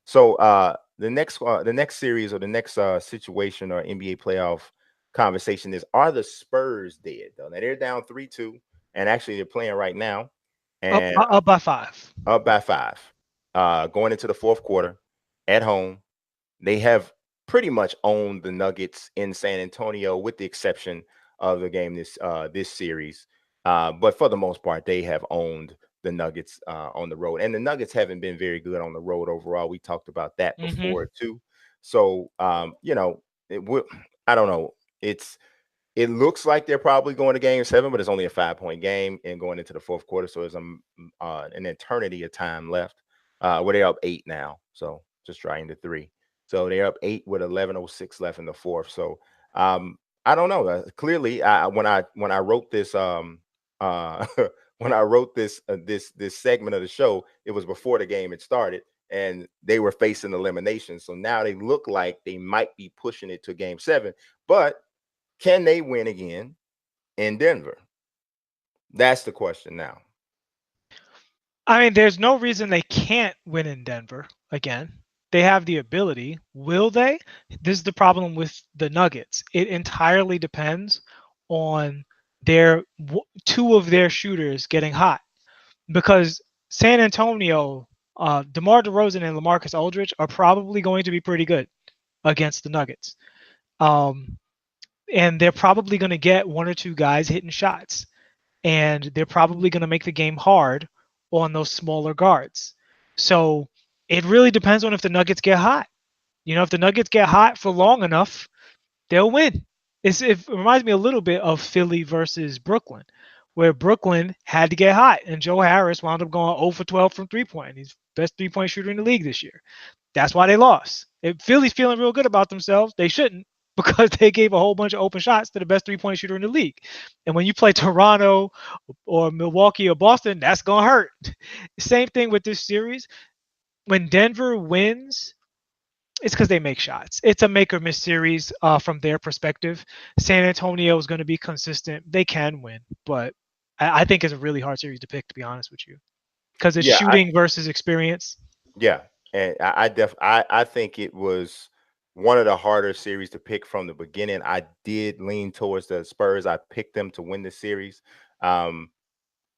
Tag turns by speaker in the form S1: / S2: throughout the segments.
S1: So the next series or the next situation or NBA playoff conversation is, are the Spurs dead though? Now they're down 3-2, and actually they're playing right now,
S2: Up
S1: and
S2: up by 5.
S1: up by 5. Going into the fourth quarter at home, they have pretty much owned the Nuggets in San Antonio, with the exception of the game this series. But for the most part, they have owned the Nuggets on the road, and the Nuggets haven't been very good on the road overall. We talked about that before
S2: Mhm.
S1: too. So it will. I don't know. It looks like they're probably going to game seven, but it's only a 5 point game and going into the fourth quarter. So there's an eternity of time left. Where they're up eight now. So just trying to three. So they're up eight with 11:06 left in the fourth. So I don't know. Clearly, when I wrote this when I wrote this segment of the show, it was before the game had started, and they were facing elimination. So now they look like they might be pushing it to game seven, but can they win again in Denver? That's the question now.
S2: I mean, there's no reason they can't win in Denver again. They have the ability. Will they? This is the problem with the Nuggets. It entirely depends on two of their shooters getting hot, because San Antonio, DeMar DeRozan and LaMarcus Aldridge are probably going to be pretty good against the Nuggets. Um, and they're probably going to get one or two guys hitting shots, and they're probably going to make the game hard on those smaller guards. So it really depends on if the Nuggets get hot. If the Nuggets get hot for long enough, they'll win. It reminds me a little bit of Philly versus Brooklyn, where Brooklyn had to get hot, and Joe Harris wound up going 0 for 12 from 3 point. He's best 3 point shooter in the league this year. That's why they lost. If Philly's feeling real good about themselves, they shouldn't, because they gave a whole bunch of open shots to the best 3 point shooter in the league. And when you play Toronto or Milwaukee or Boston, that's gonna hurt. Same thing with this series. When Denver wins, it's because they make shots. It's a make or miss series from their perspective. San Antonio is going to be consistent. They can win, but I think it's a really hard series to pick, to be honest with you, because it's
S1: Yeah, I
S2: shooting versus experience.
S1: yeah, and I think it was one of the harder series to pick from the beginning. I did lean towards the Spurs. I picked them to win the series. Um,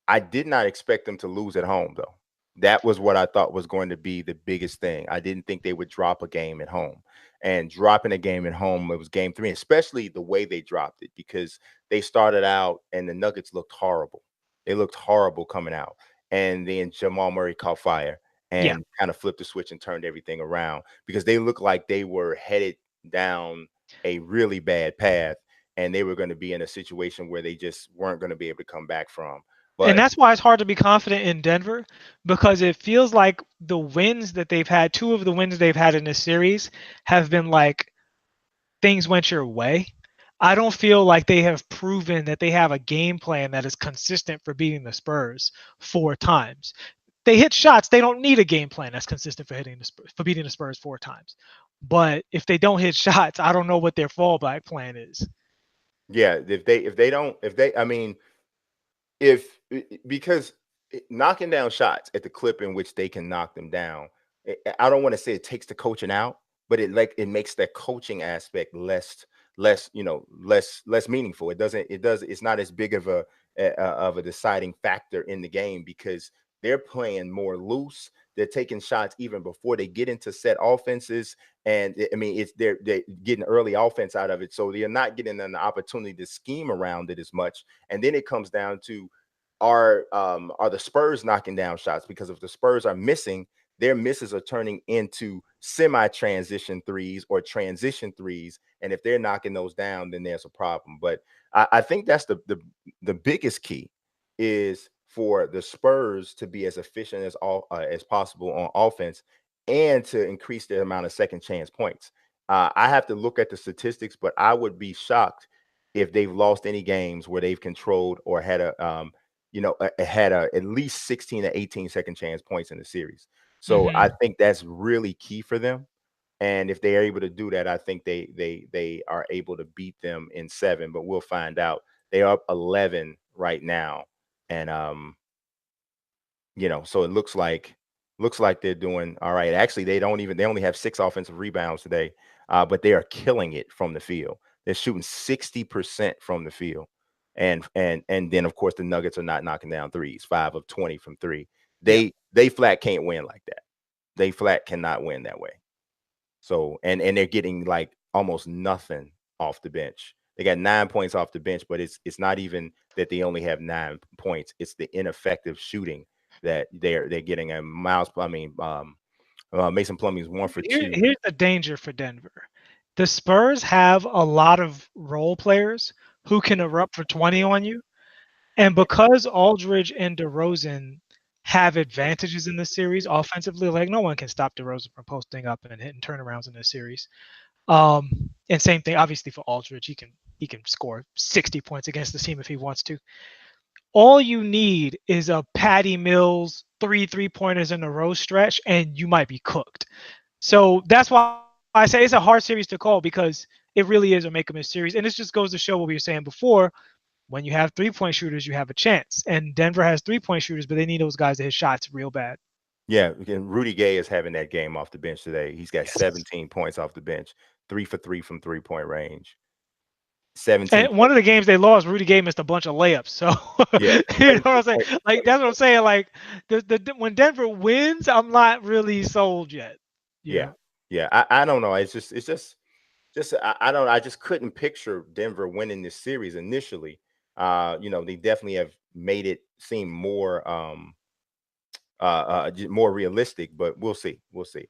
S1: I did not expect them to lose at home, though. That was what I thought was going to be the biggest thing. I didn't think they would drop a game at home. And dropping a game at home, it was game three, especially the way they dropped it, because they started out and the Nuggets looked horrible. They looked horrible coming out. And then Jamal Murray caught fire
S2: Yeah,
S1: and kind of flipped the switch and turned everything around, because they looked like they were headed down a really bad path, and they were going to be in a situation where they just weren't going to be able to come back from.
S2: and
S1: But
S2: that's why it's hard to be confident in Denver, because it feels like the wins that they've had, two of the wins they've had in this series, have been like things went your way. I don't feel like they have proven that they have a game plan that is consistent for beating the Spurs 4 times. They hit shots. They don't need a game plan that's consistent for beating the Spurs 4 times. But if they don't hit shots, I don't know what their fallback plan is.
S1: yeah, if they don't if they I mean if because knocking down shots at the clip in which they can knock them down, I don't want to say it takes the coaching out, but it makes that coaching aspect less meaningful. It's not as big of a deciding factor in the game, because they're playing more loose. They're taking shots even before they get into set offenses, and I mean they're getting early offense out of it, so they're not getting an opportunity to scheme around it as much. And then it comes down to, are the Spurs knocking down shots? Because if the Spurs are missing, their misses are turning into semi-transition threes or transition threes, and if they're knocking those down, then there's a problem. But I think that's the biggest key, is for the Spurs to be as efficient as possible on offense, and to increase their amount of second chance points. I have to look at the statistics, but I would be shocked if they've lost any games where they've controlled or had at least 16 to 18 second chance points in the series. So I
S2: Hmm.
S1: think that's really key for them. And if they are able to do that, I think they are able to beat them in seven. But we'll find out. They are up 11 right now, and so it looks like. Looks like they're doing all right. Actually, they only have 6 offensive rebounds today, but they are killing it from the field. They're shooting 60% from the field. And then of course the Nuggets are not knocking down threes, 5 of 20 from 3.
S2: Yeah.
S1: They flat can't win like that. They flat cannot win that way. So and they're getting like almost nothing off the bench. They got 9 points off the bench, but it's not even that they only have 9 points. It's the ineffective shooting that they're getting. And Mason Plumlee's 1 for 2.
S2: Here's the danger for Denver. The Spurs have a lot of role players who can erupt for 20 on you. And because Aldridge and DeRozan have advantages in this series offensively, like no one can stop DeRozan from posting up and hitting turnarounds in this series. And same thing, obviously for Aldridge, he can score 60 points against the team if he wants to. All you need is a Patty Mills 3 3-pointers in a row stretch, and you might be cooked. So that's why I say it's a hard series to call because it really is a make or miss series. And this just goes to show what we were saying before. When you have 3-point shooters, you have a chance. And Denver has 3-point shooters, but they need those guys to hit shots real bad.
S1: Yeah, and Rudy Gay is having that game off the bench today. He's got
S2: Yes.
S1: 17 points off the bench, 3 for 3 from 3-point range. 17
S2: And one
S1: points.
S2: of the games they lost, Rudy Gay missed a bunch of layups. So
S1: Yeah,
S2: you know what
S1: 17
S2: I'm saying?
S1: points.
S2: Like that's what I'm saying. Like when Denver wins, I'm not really sold yet. You
S1: Yeah.
S2: know.
S1: Yeah. I don't know. It's just I don't I just couldn't picture Denver winning this series initially. They definitely have made it seem more more realistic, but we'll see. We'll see.